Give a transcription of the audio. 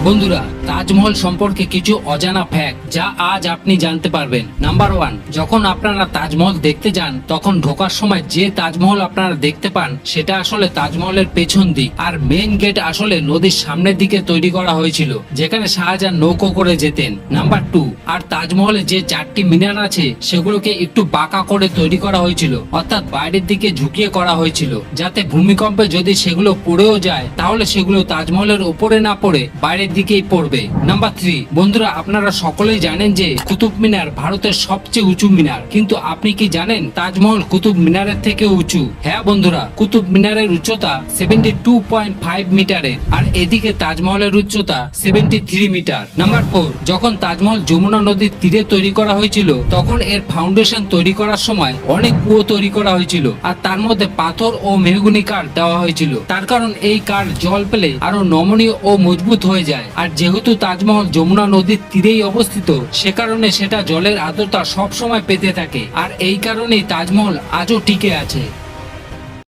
বন্ধুরা, তাজমহল সম্পর্কে কিছু অজানা ফ্যাক্ট যা আজ আপনি জানতে পারবেন। নাম্বার 1, যখন আপনারা তাজমহল দেখতে যান তখন ঢোকার সময় যে তাজমহল আপনারা দেখতে পান সেটা আসলে তাজমহলের পেছন দিক, আর মেইন গেট আসলে নদীর সামনের দিকে তৈরি করা হয়েছিল যেখানে শাহজাহান নৌকো করে যেতেন। নাম্বার 2, আর তাজমহলে যে 4টি মিনার আছে সেগুলোকে একটু বাঁকা করে তৈরি করা হয়েছিল, অর্থাৎ বাইরের দিকে ঝুঁকিয়ে করা হয়েছিল যাতে ভূমিকম্পে যদি সেগুলো পড়েও যায় তাহলে সেগুলো তাজমহলের উপরে না পড়ে বাইরের দিকেই পড়বে। নাম্বার 3, বন্ধুরা আপনারা সকলেই জানেন যে কুতুব মিনার ভারতের সবচেয়ে উঁচু মিনার, কিন্তু আপনি কি জানেন তাজমহল কুতুব মিনারের থেকে উঁচু? হ্যাঁ বন্ধুরা, কুতুব মিনারের উচ্চতা 72.5 মিটারের, আর এদিকে তাজমহলের উচ্চতা 73 মিটার। নাম্বার 4, যখন তাজমহল যমুনা নদীর তীরে তৈরি করা হয়েছিল তখন এর ফাউন্ডেশন তৈরি করার সময় অনেক কুয়ো তৈরি করা হয়েছিল, আর তার মধ্যে পাথর ও মেহগনি কাঠ দেওয়া হয়েছিল। তার কারণ এই কাঠ জল পেলে আরো নমনীয় ও মজবুত হয়ে যায়, আর যেহেতু তাজমহল যমুনা নদীর তীরেই অবস্থিত সে কারণে সেটা জলের আর্দ্রতা সব সময় পেতে থাকে, আর এই কারণেই তাজমহল আজও টিকে আছে।